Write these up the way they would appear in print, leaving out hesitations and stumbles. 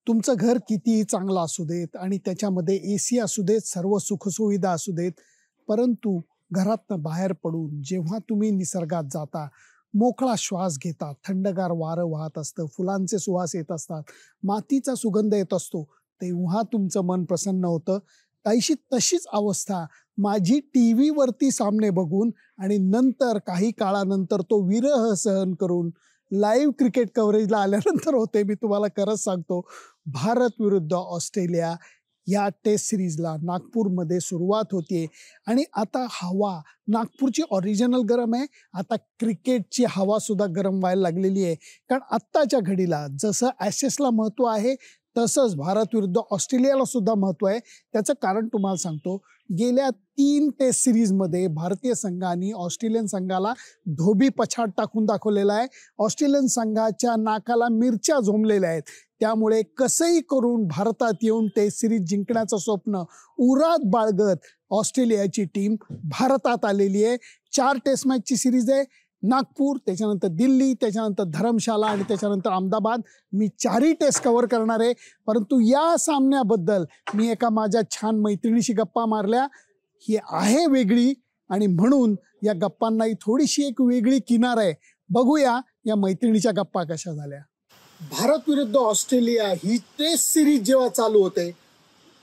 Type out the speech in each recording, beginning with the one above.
तुमचं घर कितीही चांगलं असू देत आणि त्याच्यामध्ये AC असू देत, सर्व सुखसुविधा असू देत, परंतु घरातनं बाहेर पडून जेव्हा तुम्ही निसर्गात जाता, मोकळा श्वास घेता, थंडगार वारं वाहत असतं, फुलांचे सुवास येत असतात, मातीचा सुगंध येत असतो, तेव्हा तुमचं मन प्रसन्न होतं. काहीशी तशीच अवस्था माझी TV वरती सामने बघून आणि नंतर काही काळानंतर तो विरह सहन करून लाईव्ह क्रिकेट कव्हरेजला आल्यानंतर होते. मी तुम्हाला खरंच सांगतो, भारत विरुद्ध ऑस्ट्रेलिया या टेस्ट सिरीजला नागपूरमध्ये सुरुवात होते आणि आता हवा नागपूरची ओरिजिनल गरम आहे. आता क्रिकेटची हवा सुद्धा गरम व्हायला लागलेली आहे. कारण आत्ताच्या घडीला जसं ॲशेसला महत्त्व आहे तसंच भारत विरुद्ध ऑस्ट्रेलियाला सुद्धा महत्त्व आहे. त्याचं कारण तुम्हाला सांगतो, गेल्या 3 टेस्ट सिरीजमध्ये भारतीय संघाने ऑस्ट्रेलियन संघाला धोबी पछाड टाकून दाखवलेला आहे. ऑस्ट्रेलियन संघाच्या नाकाला मिरच्या झोंबलेल्या आहेत. त्यामुळे कसंही करून भारतात येऊन टेस्ट सिरीज जिंकण्याचं स्वप्न उरात बाळगत ऑस्ट्रेलियाची टीम भारतात आलेली आहे. 4 टेस्ट मॅचची सिरीज आहे. नागपूर, त्याच्यानंतर दिल्ली, त्याच्यानंतर धर्मशाला आणि त्याच्यानंतर अहमदाबाद. मी 4ही टेस्ट कव्हर करणार आहे. परंतु या सामन्याबद्दल मी एका माझ्या छान मैत्रिणीशी गप्पा मारल्या. ही आहे वेगळी आणि म्हणून या गप्पांनाही थोडीशी एक वेगळी किनार आहे. बघूया या मैत्रिणीच्या गप्पा कशा झाल्या. भारत विरुद्ध ऑस्ट्रेलिया ही टेस्ट सिरीज जेव्हा चालू होते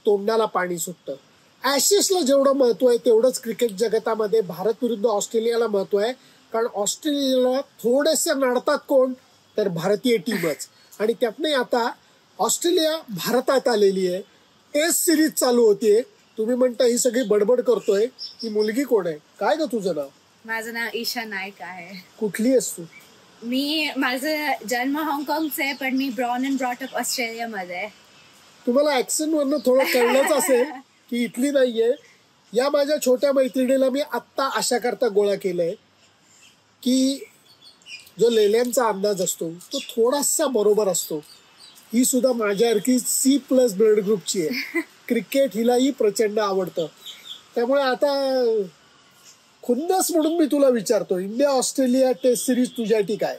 तोंडाला पाणी सुटतं. ॲशेसला जेवढं महत्व आहे तेवढंच क्रिकेट जगतामध्ये भारत विरुद्ध ऑस्ट्रेलियाला महत्व आहे. कारण ऑस्ट्रेलियाला थोडेसे नडतात कोण तर भारतीय टीमच. आणि त्यातनं आता ऑस्ट्रेलिया भारतात आलेली आहे. टेस्ट सिरीज चालू होतीये. तुम्ही म्हणता ही सगळी बडबड करतोय. ही मुलगी कोण आहे? काय ग तुझं नाव? माझं नाव ईशा नाईक आहे. कुठली आहेस तू? माझं जन्म हाँगकाँगचा आहे, पण मी ब्रॉन अँड ब्रॉट अप ऑस्ट्रेलियामध्ये. तुम्हाला ऍक्सेंट वरनं थोडं कळलंच असेल की इथली नाहीये. या माझ्या छोट्या मैत्रिणीला मी आत्ता अशा करता गोळा केलंय की जो लेल्यांचा अंदाज असतो तो थोडासा बरोबर असतो. ही सुद्धा माझ्यासारखी C+ ब्लड ग्रुपची आहे. क्रिकेट हिलाही प्रचंड आवडतं. त्यामुळे आता खुन्नस म्हणून मी तुला विचारतो, इंडिया ऑस्ट्रेलिया टेस्ट सिरीज तुझ्यासाठी काय?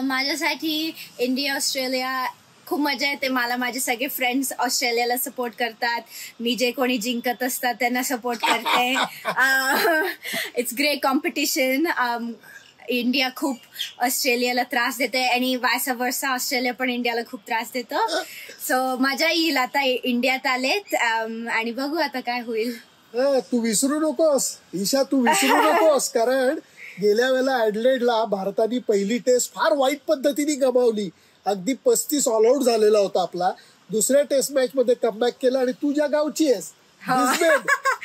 माझ्यासाठी इंडिया ऑस्ट्रेलिया खूप मजा येते. मला माझे सगळे फ्रेंड्स ऑस्ट्रेलियाला सपोर्ट करतात. मी जे कोणी जिंकत असतात त्यांना सपोर्ट करते. It's great competition. इंडिया खूप ऑस्ट्रेलियाला त्रास देते आणि वायस वर्सा ऑस्ट्रेलिया पण इंडियाला खूप त्रास देतो. सो मजा येईल. आता इंडियात आलेत आणि बघू आता काय होईल. तू विसरू नकोस ईशा, तू विसरू नकोस. कारण गेल्या वेळेला ॲडलेडला भारताने पहिली टेस्ट फार वाईट पद्धतीने गमावली. अगदी 35 ऑल आउट झालेला होता आपला. दुसऱ्या टेस्ट मॅच मध्ये कमबॅक केला आणि तू ज्या गावची आहेस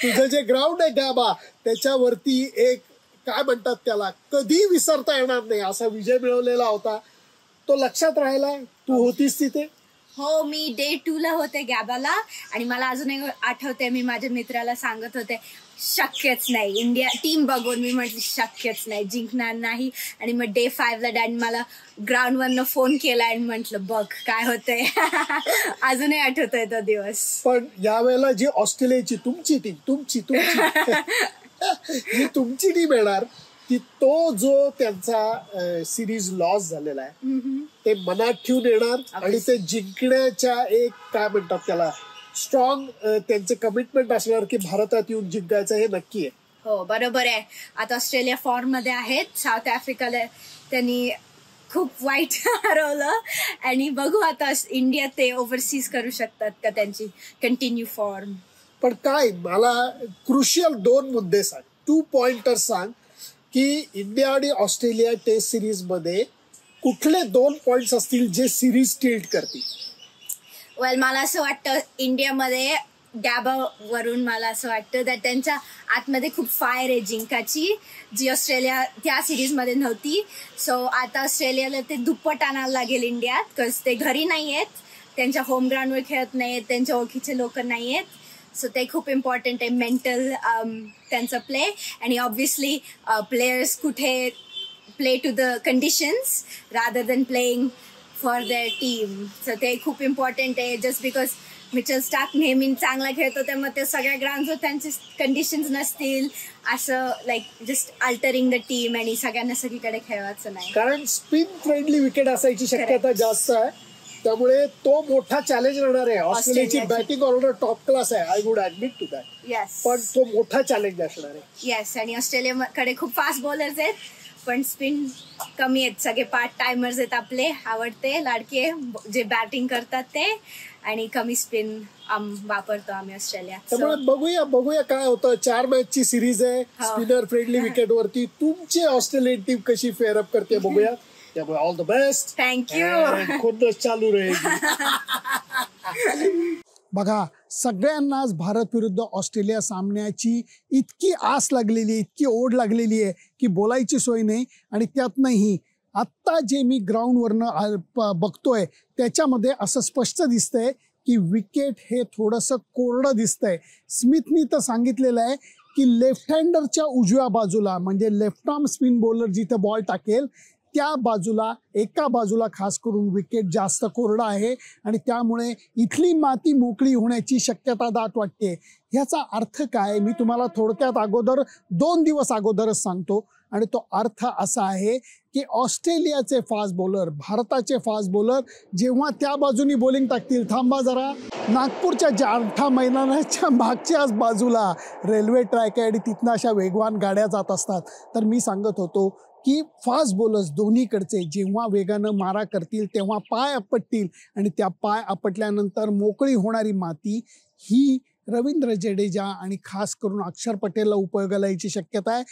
तुझं जे ग्राउंड आहे गाबा त्याच्यावरती एक काय म्हणतात त्याला कधी विसरता येणार नाही असा विजय मिळवलेला होता. तो लक्षात राहिला. तू होतीस तिथे? हो, मी Day 2 होते गॅबाला आणि मला अजून एक आठवते, मी माझ्या मित्राला सांगत होते शक्यच नाही इंडिया टीम बघून. मी म्हटली शक्यच नाही, जिंकणार नाही. आणि मग Day 5 डॅडी मला ग्राउंडवरनं फोन केला आणि म्हटलं बघ काय होतंय. अजूनही आठवतोय तो दिवस. पण यावेळेला जी ऑस्ट्रेलियाची तुमची टीम तुमची जी तुमची टीम येणार ती तो जो त्यांचा सिरीज लॉस झालेला आहे ते मनात ठेवून येणार आणि ते जिंकण्याच्या एक काय म्हणतात त्याला स्ट्रॉंग त्यांचे कमिटमेंट असणार की भारतात येऊन जिंकायचं हे नक्की आहे. हो बरोबर आहे. आता ऑस्ट्रेलिया फॉर्म मध्ये आहेत. साऊथ आफ्रिकाला त्यांनी खूप वाईट हरवलं आणि बघू आता इंडिया ते ओव्हरसीज करू शकतात का त्यांची कंटिन्यू फॉर्म. पण काय मला क्रुशियल 2 मुद्दे सांग, 2 पॉइंटर्स सांग की इंडिया आणि ऑस्ट्रेलिया टेस्ट सिरीज मध्ये कुठले 2 पॉइंट्स असतील जे सिरीज टिल्ट करतील? वेल मला असं वाटतं इंडियामध्ये गॅबावरून मला असं वाटतं की त्यांच्या आतमध्ये खूप फायर आहे जिंकाची, जी ऑस्ट्रेलिया त्या सिरीजमध्ये नव्हती. सो आता ऑस्ट्रेलियाला ते दुप्पट आणायला लागेल इंडियात. बिकॉज ते घरी नाही आहेत, त्यांच्या होम ग्राउंडवर खेळत नाही आहेत, त्यांच्या ओळखीचे लोक नाही आहेत. सो ते खूप इम्पॉर्टंट आहे मेंटल त्यांचा प्ले. आणि ऑब्व्हियसली प्लेयर्स कुठे play to the conditions rather than playing for their team. So ते खूप इम्पॉर्टंट आहे. जस्ट बिकॉज मिचेल स्टार्क नेहमी चांगला खेळतो त्यामुळे ते सगळ्या ग्राउंडवर त्यांचे कंडिशन्स नसतील असं like just altering the team आणि सगळ्यांना सगळीकडे खेळवायचं नाही. कारण स्पिन फ्रेंडली विकेट असायची शक्यता जास्त आहे. त्यामुळे तो मोठा चॅलेंज राहणार आहे. ऑस्ट्रेलियाची ऑस्ट्रेलियाची. बॅटिंग ऑर्डर टॉप क्लास आहे, I would admit to that. Yes पण तो मोठा चॅलेंज असणार आहे. येस, आणि ऑस्ट्रेलियाकडे खूप फास्ट बॉलर्स आहेत, पण स्पिन कमी आहेत. सगळे पार्ट टायमर्स आहेत आपले आवडते लाडके जे बॅटिंग करतात ते, आणि कमी स्पिन वापरतो आम्ही ऑस्ट्रेलिया. त्यामुळे बघूया काय होतं. 4 मॅचची सिरीज आहे, स्पिनर फ्रेंडली विकेट वरती. तुमची ऑस्ट्रेलियन टीम कशी फेअरअप करते बघूया. त्यामुळे ऑल द बेस्ट. थँक्यू. खुद्दच चालू राहील. बघा, सगळ्यांनाच भारत विरुद्ध ऑस्ट्रेलिया सामन्याची इतकी आस लागलेली आहे, इतकी ओढ लागलेली आहे की बोलायची सोय नाही. आणि त्यातनंही आत्ता जे मी ग्राउंडवरनं बघतोय त्याच्यामध्ये असं स्पष्ट दिसतंय की विकेट हे थोडंसं कोरडं दिसतंय. स्मिथनी तर सांगितलेलं आहे की लेफ्ट हँडरच्या उजव्या बाजूला, म्हणजे लेफ्ट आर्म स्पिन बॉलर जिथे बॉल टाकेल त्या बाजूला, एका बाजूला खास करून विकेट जास्त कोरडा आहे आणि त्यामुळे इथली माती मोकळी होण्याची शक्यता दाट वाटते. ह्याचा अर्थ काय मी तुम्हाला थोडक्यात 2 दिवस अगोदरच सांगतो. आणि तो अर्थ असा आहे की ऑस्ट्रेलियाचे फास्ट बॉलर, भारताचे फास्ट बॉलर जेव्हा त्या बाजूनी बॉलिंग टाकतील, थांबा जरा, नागपूरच्या जारठा मैदानाच्या मागच्याच बाजूला रेल्वे ट्रॅक आहे आणि तिथनं अशा वेगवान गाड्या जात असतात. तर मी सांगत होतो की फास्ट बॉलर्स दोन्हीकडचे जेव्हा वेगानं मारा करतील तेव्हा पाय आपटतील आणि त्या पाय आपटल्यानंतर मोकळी होणारी माती ही रवींद्र जडेजा आणि खास करून अक्षर पटेलला उपयोगाला यायची शक्यता आहे.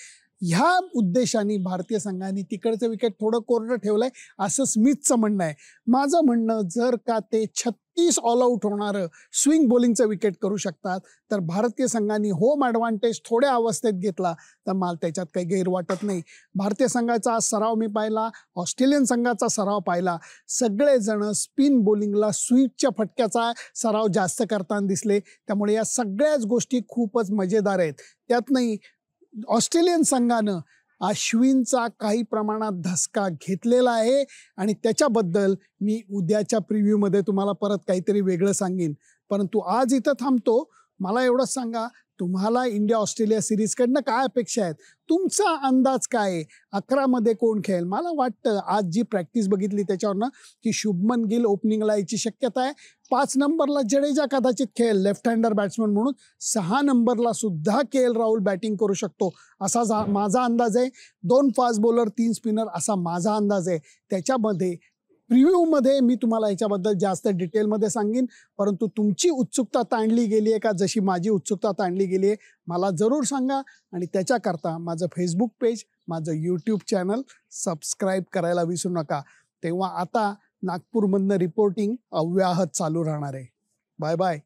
ह्या उद्देशाने भारतीय संघाने तिकडचं विकेट थोडं कोरडं ठेवलंय असं स्मिथचं म्हणणं आहे. माझं म्हणणं, जर का ते 36 ऑल आऊट होणारं स्विंग बॉलिंगचं विकेट करू शकतात तर भारतीय संघाने होम ॲडव्हान्टेज थोड्या अवस्थेत घेतला तर मला त्याच्यात काही गैर वाटत नाही. भारतीय संघाचा सराव मी पाहिला, ऑस्ट्रेलियन संघाचा सराव पाहिला. सगळेजण स्पिन बॉलिंगला स्वीपच्या फटक्याचा सराव जास्त करताना दिसले. त्यामुळे या सगळ्याच गोष्टी खूपच मजेदार आहेत. त्यातनंही ऑस्ट्रेलियन संघानं अश्विनचा काही प्रमाणात धसका घेतलेला आहे आणि त्याच्याबद्दल मी उद्याच्या प्रिव्ह्यूमध्ये तुम्हाला परत काहीतरी वेगळं सांगेन. परंतु आज इथं थांबतो. मला एवढंच सांगा, तुम्हाला इंडिया ऑस्ट्रेलिया सिरीजकडनं काय अपेक्षा आहेत? तुमचा अंदाज काय आहे? 11मध्ये कोण खेळेल? मला वाटतं आज जी प्रॅक्टिस बघितली त्याच्यावरनं की शुभमन गिल ओपनिंगला यायची शक्यता आहे. 5 नंबरला जडेजा कदाचित खेळेल लेफ्ट हँडर बॅट्समन म्हणून. 6 नंबरला सुद्धा KL राहुल बॅटिंग करू शकतो असा माझा अंदाज आहे. 2 फास्ट बॉलर 3 स्पिनर असा माझा अंदाज आहे. त्याच्यामध्ये प्रिव्ह्यूमध्ये मी तुम्हाला याच्याबद्दल जास्त डिटेलमध्ये सांगेन. परंतु तुमची उत्सुकता ताणली गेली आहे का जशी माझी उत्सुकता ताणली गेली आहे मला जरूर सांगा. आणि त्याच्याकरता माझं फेसबुक पेज, माझं यूट्यूब चॅनल सबस्क्राईब करायला विसरू नका. तेव्हा आता नागपूरमधनं रिपोर्टिंग अव्याहत चालू राहणार आहे. Bye bye.